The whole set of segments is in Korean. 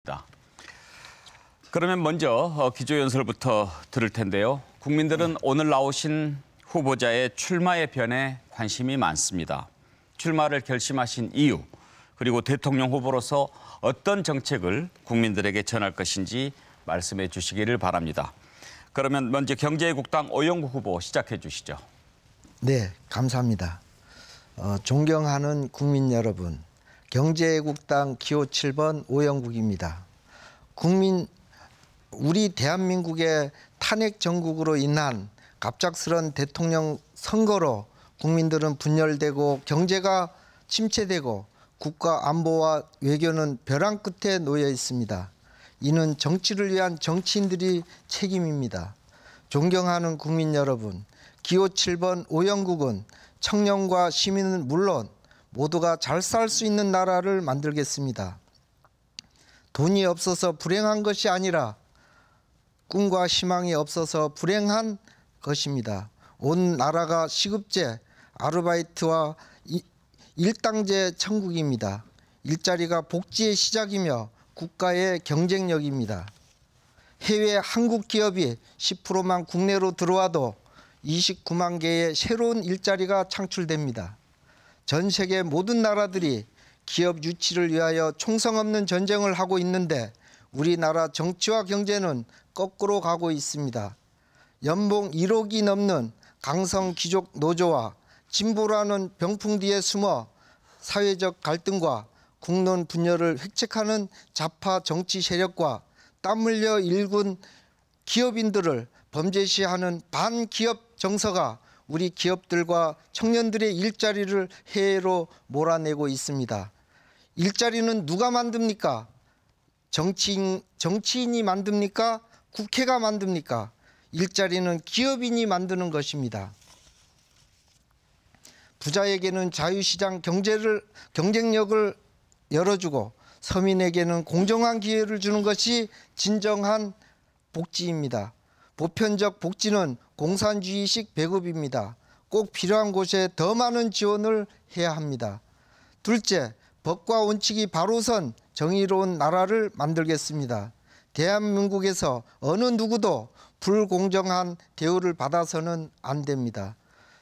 있습니다. 그러면 먼저 기조연설부터 들을 텐데요. 국민들은 오늘 나오신 후보자의 출마의 변에 관심이 많습니다. 출마를 결심하신 이유, 그리고 대통령 후보로서 어떤 정책을 국민들에게 전할 것인지 말씀해 주시기를 바랍니다. 그러면 먼저 경제애국당 오영국 후보 시작해 주시죠. 네, 감사합니다. 존경하는 국민 여러분, 경제애국당 기호 7번 오영국입니다. 우리 대한민국의 탄핵 정국으로 인한 갑작스런 대통령 선거로 국민들은 분열되고 경제가 침체되고 국가 안보와 외교는 벼랑 끝에 놓여 있습니다. 이는 정치를 위한 정치인들이 책임입니다. 존경하는 국민 여러분, 기호 7번 오영국은 청년과 시민은 물론 모두가 잘 살 수 있는 나라를 만들겠습니다. 돈이 없어서 불행한 것이 아니라 꿈과 희망이 없어서 불행한 것입니다. 온 나라가 시급제, 아르바이트와 일당제 천국입니다. 일자리가 복지의 시작이며 국가의 경쟁력입니다. 해외 한국 기업이 10%만 국내로 들어와도 29만 개의 새로운 일자리가 창출됩니다. 전 세계 모든 나라들이 기업 유치를 위하여 총성 없는 전쟁을 하고 있는데 우리나라 정치와 경제는 거꾸로 가고 있습니다. 연봉 1억이 넘는 강성 귀족 노조와 진보라는 병풍 뒤에 숨어 사회적 갈등과 국론 분열을 획책하는 좌파 정치 세력과 땀 흘려 일군 기업인들을 범죄시하는 반기업 정서가 우리 기업들과 청년들의 일자리를 해외로 몰아내고 있습니다. 일자리는 누가 만듭니까? 정치인이 만듭니까? 국회가 만듭니까? 일자리는 기업인이 만드는 것입니다. 부자에게는 자유시장 경쟁력을 열어주고 서민에게는 공정한 기회를 주는 것이 진정한 복지입니다. 보편적 복지는 공산주의식 배급입니다. 꼭 필요한 곳에 더 많은 지원을 해야 합니다. 둘째, 법과 원칙이 바로 선 정의로운 나라를 만들겠습니다. 대한민국에서 어느 누구도 불공정한 대우를 받아서는 안 됩니다.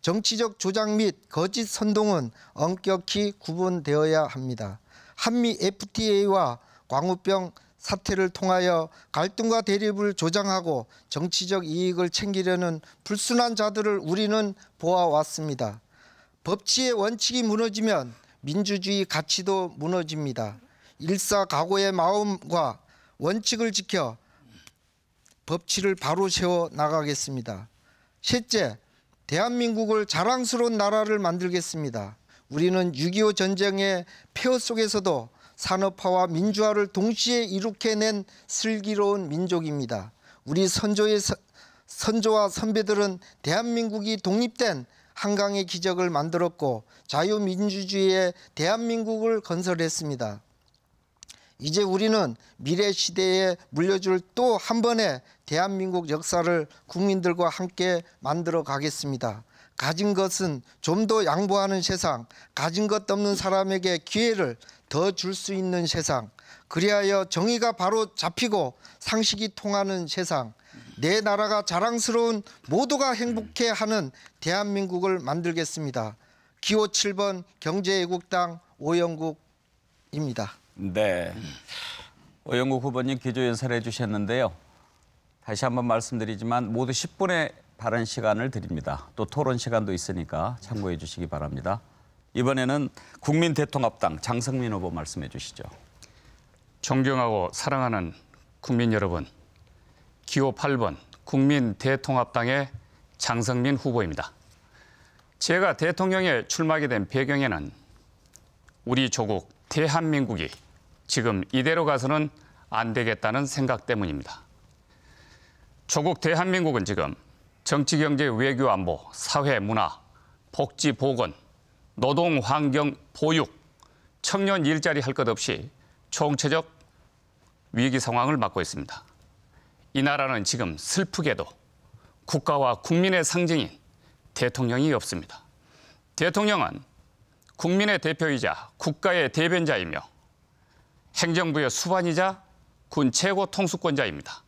정치적 조작 및 거짓 선동은 엄격히 구분되어야 합니다. 한미 FTA와 광우병 사태를 통하여 갈등과 대립을 조장하고 정치적 이익을 챙기려는 불순한 자들을 우리는 보아왔습니다. 법치의 원칙이 무너지면 민주주의 가치도 무너집니다. 일사각오의 마음과 원칙을 지켜 법치를 바로 세워 나가겠습니다. 셋째, 대한민국을 자랑스러운 나라를 만들겠습니다. 우리는 6.25 전쟁의 폐허 속에서도 산업화와 민주화를 동시에 이룩해낸 슬기로운 민족입니다. 우리 선조와 선배들은 대한민국이 독립된 한강의 기적을 만들었고 자유민주주의의 대한민국을 건설했습니다. 이제 우리는 미래 시대에 물려줄 또 한 번의 대한민국 역사를 국민들과 함께 만들어 가겠습니다. 가진 것은 좀 더 양보하는 세상, 가진 것 없는 사람에게 기회를 더 줄 수 있는 세상, 그리하여 정의가 바로 잡히고 상식이 통하는 세상, 내 나라가 자랑스러운 모두가 행복해하는 대한민국을 만들겠습니다. 기호 7번 경제애국당 오영국입니다. 네, 오영국 후보님 기조연설해 주셨는데요. 다시 한번 말씀드리지만 모두 10분의 발언 시간을 드립니다. 또 토론 시간도 있으니까 참고해 주시기 바랍니다. 이번에는 국민대통합당 장성민 후보 말씀해 주시죠. 존경하고 사랑하는 국민 여러분, 기호 8번 국민대통합당의 장성민 후보입니다. 제가 대통령에 출마하게 된 배경에는 우리 조국 대한민국이 지금 이대로 가서는 안 되겠다는 생각 때문입니다. 조국 대한민국은 지금 정치, 경제, 외교, 안보, 사회, 문화, 복지, 보건, 노동, 환경, 보육, 청년 일자리 할 것 없이 총체적 위기 상황을 맞고 있습니다. 이 나라는 지금 슬프게도 국가와 국민의 상징인 대통령이 없습니다. 대통령은 국민의 대표이자 국가의 대변자이며 행정부의 수반이자 군 최고 통수권자입니다.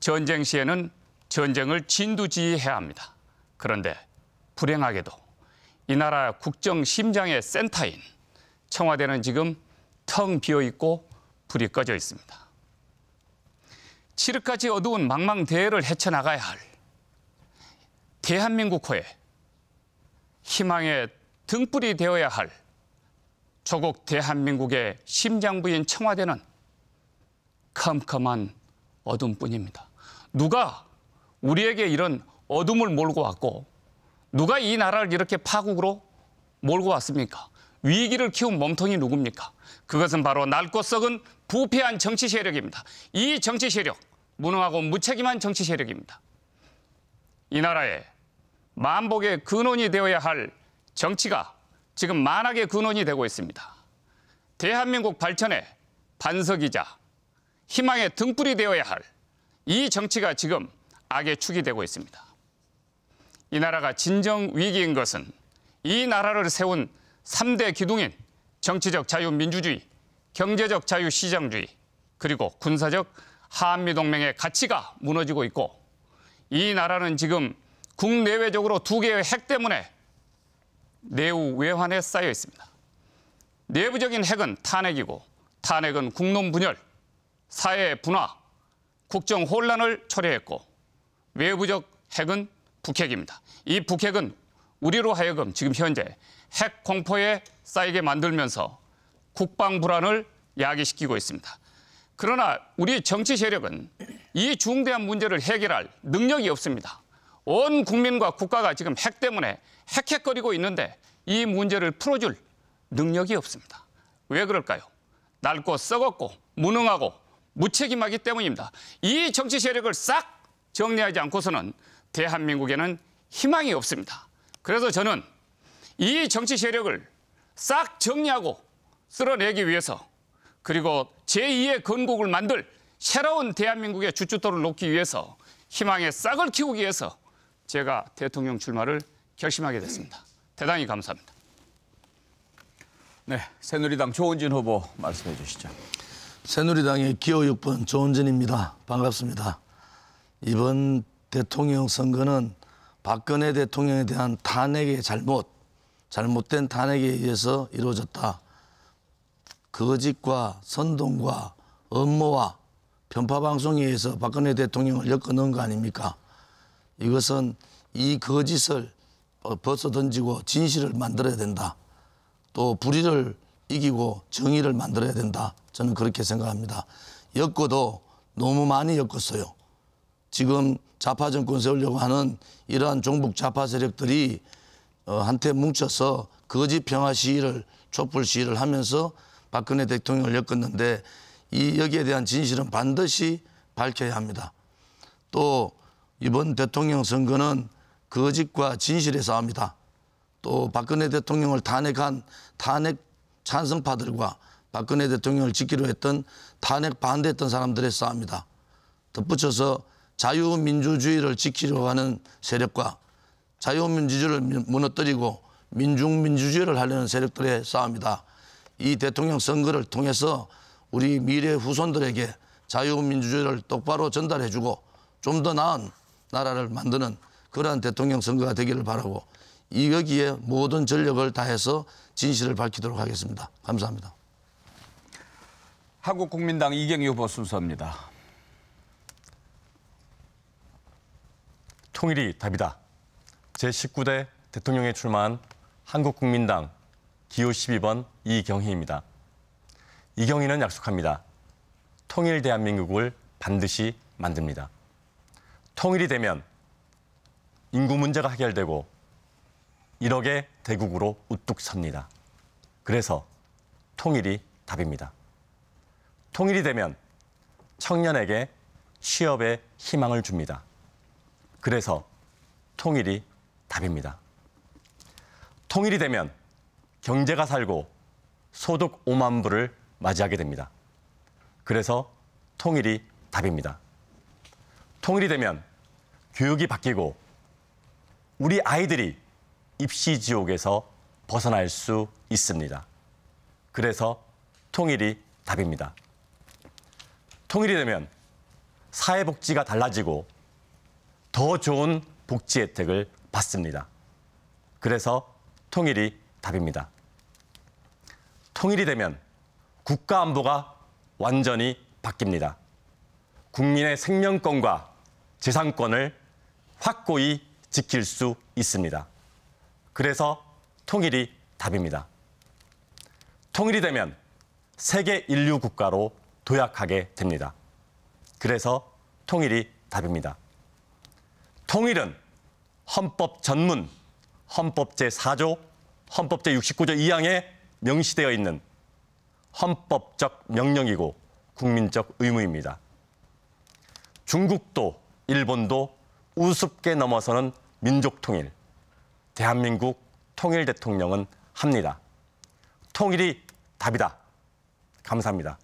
전쟁 시에는 전쟁을 진두지휘해야 합니다. 그런데 불행하게도 이 나라 국정 심장의 센터인 청와대는 지금 텅 비어 있고 불이 꺼져 있습니다. 칠흑같이 어두운 망망대해를 헤쳐나가야 할 대한민국호에 희망의 등불이 되어야 할 조국 대한민국의 심장부인 청와대는 컴컴한 어둠뿐입니다. 누가 우리에게 이런 어둠을 몰고 왔고 누가 이 나라를 이렇게 파국으로 몰고 왔습니까? 위기를 키운 몸통이 누굽니까? 그것은 바로 낡고 썩은 부패한 정치 세력입니다. 이 정치 세력, 무능하고 무책임한 정치 세력입니다. 이 나라에 만복의 근원이 되어야 할 정치가 지금 만악의 근원이 되고 있습니다. 대한민국 발전의 반석이자 희망의 등불이 되어야 할 이 정치가 지금 악의 축이 되고 있습니다. 이 나라가 진정 위기인 것은 이 나라를 세운 3대 기둥인 정치적 자유민주주의, 경제적 자유시장주의, 그리고 군사적 한미동맹의 가치가 무너지고 있고 이 나라는 지금 국내외적으로 2개의 핵 때문에 내후 외환에 쌓여 있습니다. 내부적인 핵은 탄핵이고 탄핵은 국론 분열, 사회 분화, 국정 혼란을 초래했고 외부적 핵은 북핵입니다. 이 북핵은 우리로 하여금 지금 현재 핵 공포에 쌓이게 만들면서 국방 불안을 야기시키고 있습니다. 그러나 우리 정치 세력은 이 중대한 문제를 해결할 능력이 없습니다. 온 국민과 국가가 지금 핵 때문에 헥헥거리고 있는데 이 문제를 풀어줄 능력이 없습니다. 왜 그럴까요? 낡고 썩었고 무능하고 무책임하기 때문입니다. 이 정치 세력을 싹 정리하지 않고서는 대한민국에는 희망이 없습니다. 그래서 저는 이 정치 세력을 싹 정리하고 쓸어내기 위해서 그리고 제2의 건국을 만들 새로운 대한민국의 주춧돌을 놓기 위해서 희망의 싹을 키우기 위해서 제가 대통령 출마를 결심하게 됐습니다. 대단히 감사합니다. 네, 새누리당 조은진 후보 말씀해 주시죠. 새누리당의 기호 6번 조은진입니다. 반갑습니다. 이번 대통령 선거는 박근혜 대통령에 대한 탄핵의 잘못된 탄핵에 의해서 이루어졌다. 거짓과 선동과 음모와 편파방송에 의해서 박근혜 대통령을 엮어넣은 거 아닙니까? 이것은 이 거짓을 벗어던지고 진실을 만들어야 된다. 또 불의를 이기고 정의를 만들어야 된다. 저는 그렇게 생각합니다. 엮어도 너무 많이 엮었어요. 지금 좌파 정권 세우려고 하는 이러한 종북 좌파 세력들이 한테 뭉쳐서 거짓 평화 시위를 촛불 시위를 하면서 박근혜 대통령을 엮었는데 여기에 대한 진실은 반드시 밝혀야 합니다. 또 이번 대통령 선거는 거짓과 진실의 싸움이다. 또 박근혜 대통령을 탄핵한 탄핵 찬성파들과 박근혜 대통령을 지키려 했던 탄핵 반대했던 사람들의 싸움이다. 덧붙여서 자유민주주의를 지키려고 하는 세력과 자유민주주의를 무너뜨리고 민중민주주의를 하려는 세력들의 싸움이다. 이 대통령 선거를 통해서 우리 미래 후손들에게 자유민주주의를 똑바로 전달해주고 좀 더 나은 나라를 만드는 그러한 대통령 선거가 되기를 바라고 여기에 모든 전력을 다해서 진실을 밝히도록 하겠습니다. 감사합니다. 한국국민당 이경희 후보 순서입니다. 통일이 답이다. 제19대 대통령에 출마한 한국국민당 기호 12번 이경희입니다. 이경희는 약속합니다. 통일 대한민국을 반드시 만듭니다. 통일이 되면 인구 문제가 해결되고 1억의 대국으로 우뚝 섭니다. 그래서 통일이 답입니다. 통일이 되면 청년에게 취업의 희망을 줍니다. 그래서 통일이 답입니다. 통일이 되면 경제가 살고 소득 5만 불을 맞이하게 됩니다. 그래서 통일이 답입니다. 통일이 되면 교육이 바뀌고 우리 아이들이 입시 지옥에서 벗어날 수 있습니다. 그래서 통일이 답입니다. 통일이 되면 사회복지가 달라지고 더 좋은 복지 혜택을 받습니다. 그래서 통일이 답입니다. 통일이 되면 국가 안보가 완전히 바뀝니다. 국민의 생명권과 재산권을 확고히 지킬 수 있습니다. 그래서 통일이 답입니다. 통일이 되면 세계 인류 국가로 도약하게 됩니다. 그래서 통일이 답입니다. 통일은 헌법 전문, 헌법 제4조, 헌법 제69조 2항에 명시되어 있는 헌법적 명령이고 국민적 의무입니다. 중국도 일본도 우습게 넘어서는 민족 통일, 대한민국 통일 대통령은 합니다. 통일이 답이다. 감사합니다.